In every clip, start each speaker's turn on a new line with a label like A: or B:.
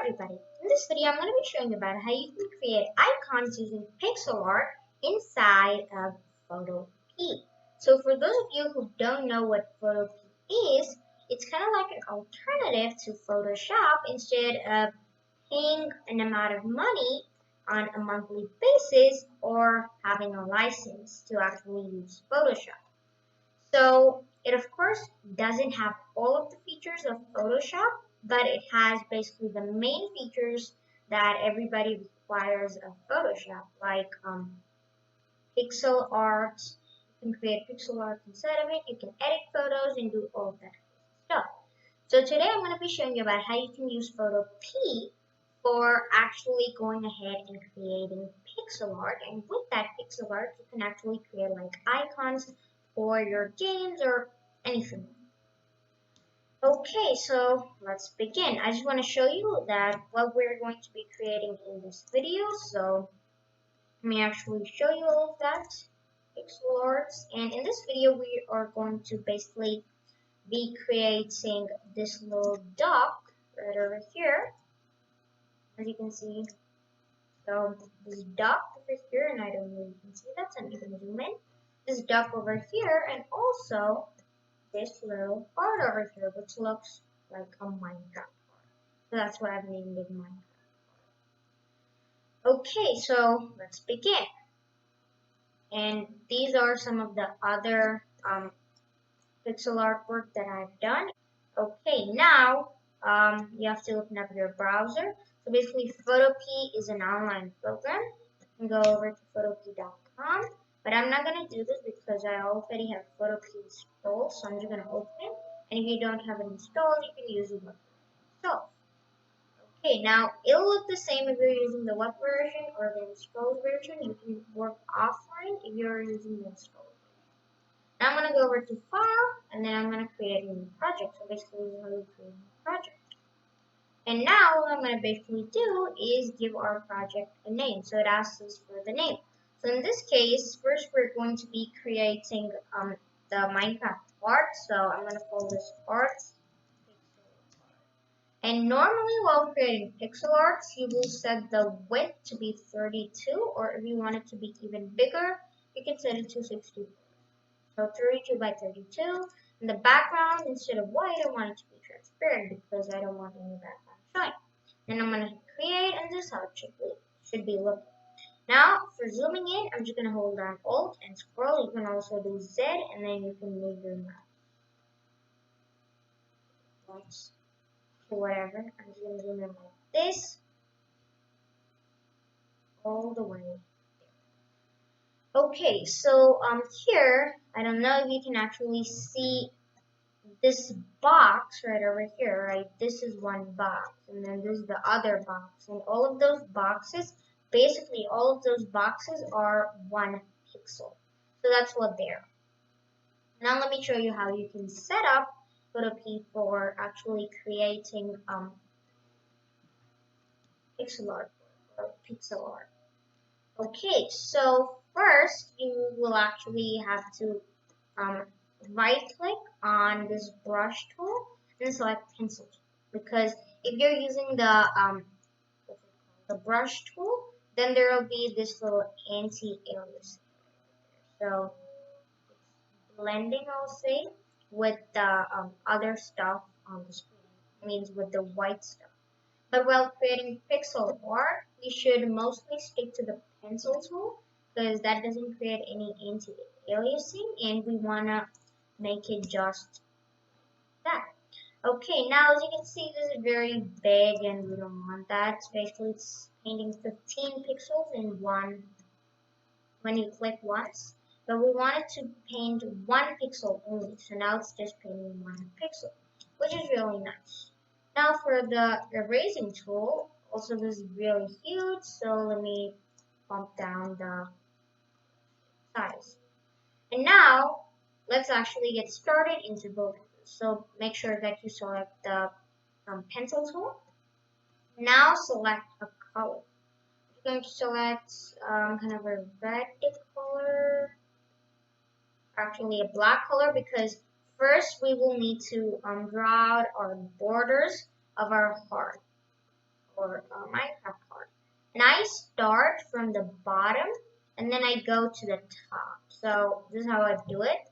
A: everybody, in this video I'm going to be showing you about how you can create icons using pixel art inside of photopea. So for those of you who don't know what photopea is, it's kind of like an alternative to Photoshop. Instead of paying an amount of money on a monthly basis or having a license to actually use Photoshop. So it of course doesn't have all of the features of Photoshop, but it has basically the main features that everybody requires of Photoshop, like pixel art. You can create pixel art inside of it. You can edit photos and do all of that stuff. So today I'm going to be showing you about how you can use photopea for actually going ahead and creating pixel art. And with that pixel art, you can actually create like icons for your games or anything. Okay, so let's begin. I just want to show you that what we're going to be creating in this video. So let me actually show you all of that pixel arts. And in this video, we are going to basically be creating this little duck right over here, as you can see. So this duck over here, and I don't know if you can see that, so I'm going to zoom in. This duck over here, and also this little part over here, which looks like a Minecraft part. So that's why I've named it Minecraft. Okay, so let's begin. And these are some of the other pixel artwork that I've done. Okay, now you have to open up your browser. So basically, photopea is an online program. You can go over to photopea.com. But I'm not going to do this because I already have photopea installed. So I'm just going to open it. And if you don't have it installed, you can use the web version. So, okay, now it'll look the same if you're using the web version or the installed version. You can work offline if you're using the installed version. Now I'm going to go over to File, and then I'm going to create a new project. So basically, we're going to create a new project. And now what I'm going to basically do is give our project a name. So it asks us for the name. So in this case, first we're going to be creating the Minecraft art. So I'm going to call this arts. And normally while creating pixel arts, you will set the width to be 32, or if you want it to be even bigger, you can set it to 64. So 32 by 32. And the background, instead of white, I want it to be transparent because I don't want any background shine. And I'm going to create, and this is how it should be looking. Now, for zooming in, I'm just going to hold down Alt and scroll. You can also do Z, and then you can move your mouse. Whatever. I'm just going to zoom in like this. All the way there. Okay, so here, I don't know if you can actually see this box right over here, right? This is one box, and then this is the other box. And all of those boxes, basically all of those boxes are 1 pixel. So that's what they are. Now let me show you how you can set up photopea for actually creating pixel art or pixel art. Okay, so first you will actually have to right click on this brush tool and select pencil tool, because if you're using the brush tool, then there will be this little anti-alias. So it's blending, I'll say, with the other stuff on the screen. It means with the white stuff. But while creating pixel art, we should mostly stick to the pencil tool because that doesn't create any anti-aliasing, and we want to make it just that. Okay, now as you can see, this is very big and we don't want that. So basically, it's painting 15 pixels in one when you click once. But we want it to paint 1 pixel only. So now it's just painting 1 pixel, which is really nice. Now for the erasing tool, also this is really huge, so let me bump down the size. And now let's actually get started into both of these. So make sure that you select the pencil tool. Now select a color. I'm going to select kind of a red color, actually a black color, because first we will need to draw out our borders of our heart. or Minecraft card. And I start from the bottom and then I go to the top. So this is how I do it.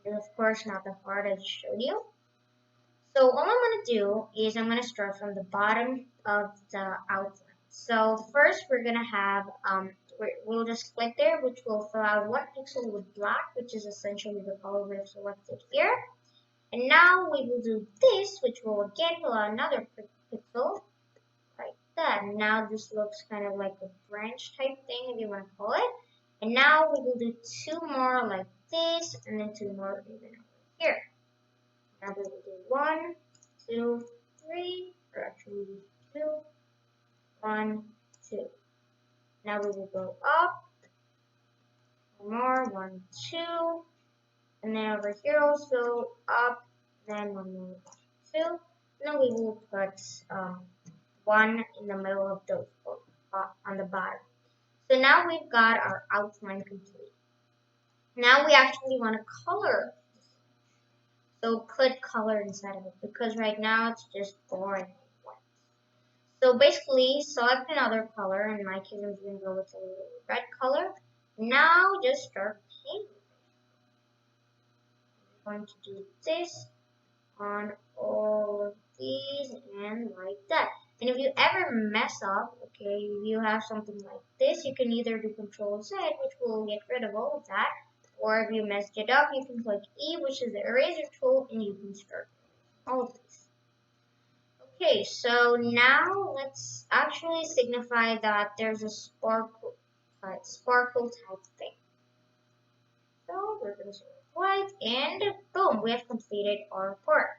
A: And of course not the card I just showed you. So all I'm going to do is I'm going to start from the bottom of the outline. So first we're going to have, we'll just click there, which will fill out one pixel with black, which is essentially the color we've selected here. And now we will do this, which will again fill out another pixel, like that. And now this looks kind of like a branch type thing, if you want to call it. And now we will do two more like this, and then two more even over here. Now we will do 1, 2, 3, or actually 2, 1, 2. Now we will go up, one more, 1, 2, and then over here also up, then one more, 2. And then we will put 1 in the middle of those on the bottom. So now we've got our outline complete. Now we actually want to color. So put color inside of it because right now it's just boring white. So basically select another color. In my case I'm going to go with a red color. Now just start painting. I'm going to do this on all of these and like that. And if you ever mess up, okay, if you have something like this, you can either do Control Z, which will get rid of all of that, or if you messed it up, you can click E, which is the eraser tool, and you can start all of this. Okay, so now let's actually signify that there's a sparkle type thing. So we're going to select white, and boom, we have completed our part,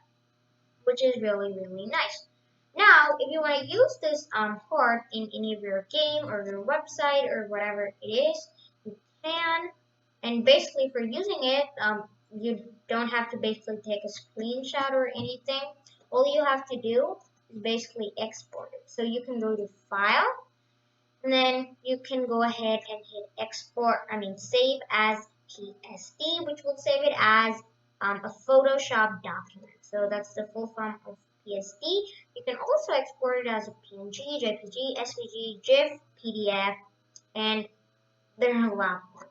A: which is really, really nice. Now, if you want to use this part in any of your game or your website or whatever it is, you can. And basically, for using it, you don't have to basically take a screenshot or anything. All you have to do is basically export it. So you can go to File, and then you can go ahead and hit Export. Save as PSD, which will save it as a Photoshop document. So that's the full form of PSD. You can also export it as a PNG, JPG, SVG, GIF, PDF, and there's a lot more.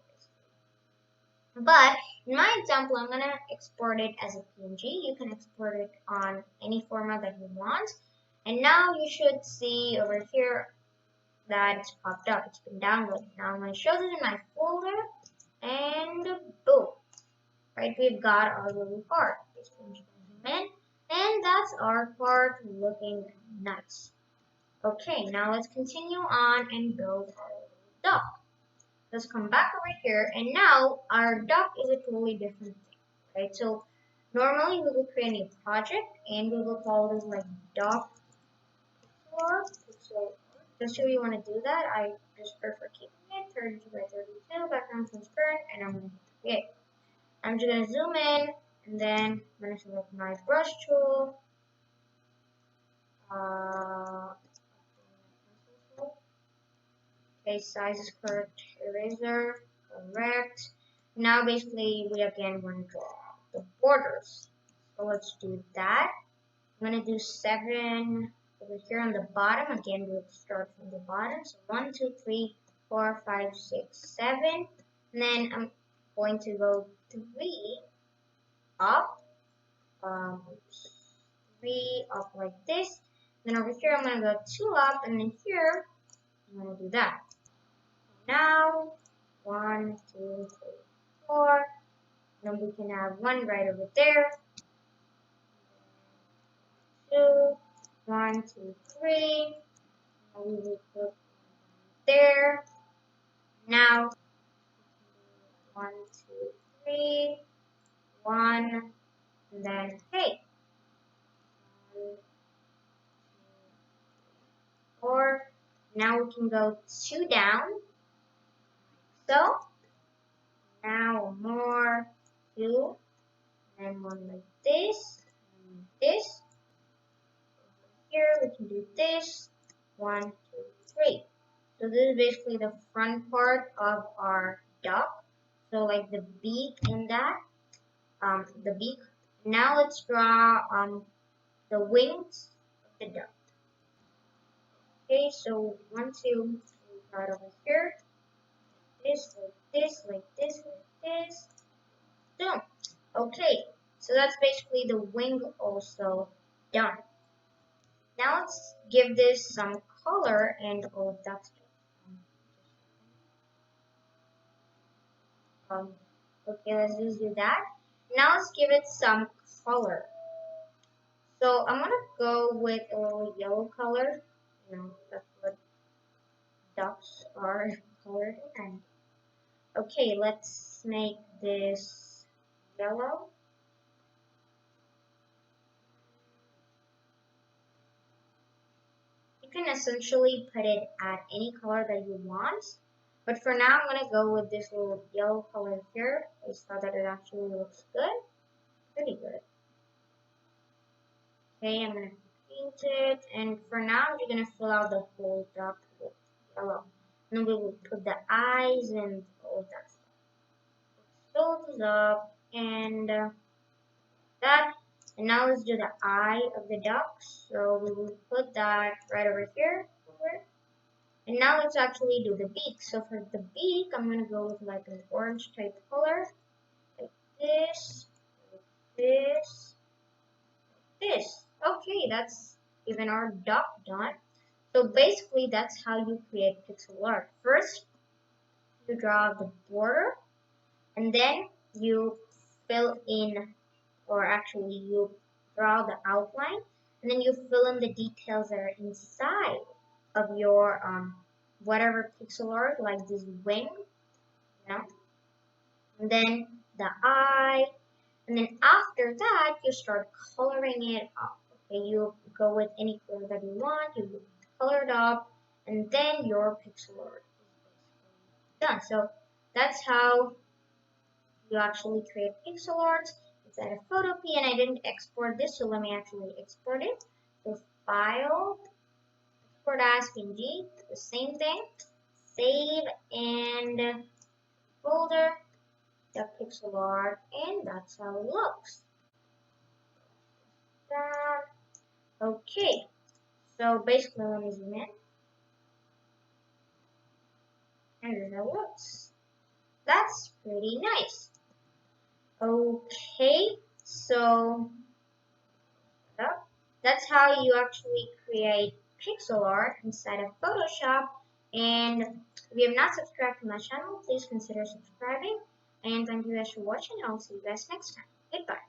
A: But in my example, I'm going to export it as a PNG. You can export it on any format that you want. And now you should see over here that it's popped up. It's been downloaded. Now I'm going to show this in my folder. And boom. Right, we've got our little part. And that's our part looking nice. Okay, now let's continue on and build our duck. Let's come back over here, and now our duck is a totally different thing, right? So normally we will create a new project, and we will call this like duck pixel. So just so you want to do that, I just prefer keeping it 32 by 32, background transparent, and I'm going to create. I'm just going to zoom in, and then I'm going to select my brush tool. Okay, size is correct, eraser, correct. Now basically we again want to draw the borders. So let's do that. I'm going to do 7 over here on the bottom. Again, we'll start from the bottom. So 1, 2, 3, 4, 5, 6, 7. And then I'm going to go 3 up. 3 up like this. Then over here I'm going to go 2 up, and then here I'm going to do that. Now 1, 2, 3, 4. Then we can have 1 right over there. 2, 1, 2, 3. And we will put there. Now 1, 2, 3, 1, and then hey. 1, 2, 3, 4. Now we can go 2 down. So now one more, 2, and 1 like this, and this. Here we can do this, 1, 2, 3. So this is basically the front part of our duck. So like the beak in that, the beak. Now let's draw the wings of the duck. Okay, so once you start over here, this, like this, like this, like this, boom. Okay, so that's basically the wing also done. Now let's give this some color and all of that stuff. Um, okay, let's just do that. Now let's give it some color. So I'm gonna go with a little yellow color. You know, that's what ducks are colored in. Okay, let's make this yellow. You can essentially put it at any color that you want. But for now, I'm gonna go with this little yellow color here. I saw that it actually looks good. Pretty good. Okay, I'm gonna paint it, and for now we're gonna fill out the whole duck with yellow. And then we will put the eyes and all that stuff. Fill this up and that. And now let's do the eye of the duck. So we will put that right over here. And now let's actually do the beak. So for the beak, I'm gonna go with like an orange type color, like this, like this. This. Okay, that's even our duck done. So basically that's how you create pixel art. First, you draw the border and then you fill in, or actually you draw the outline and then you fill in the details that are inside of your whatever pixel art, like this wing, you know, and then the eye. And then after that, you start coloring it up. Okay, you go with any color that you want, you color it up, and then your pixel art is done. So that's how you actually create pixel art. It's at a photopea, and I didn't export this, so let me actually export it. So File, export as PNG, the same thing. Save and folder, the pixel art, and that's how it looks. Okay, so basically let me zoom in, and this is how it looks. That's pretty nice. Okay, so that's how you actually create pixel art inside of Photoshop. And if you have not subscribed to my channel, please consider subscribing. And thank you guys for watching. I'll see you guys next time. Goodbye.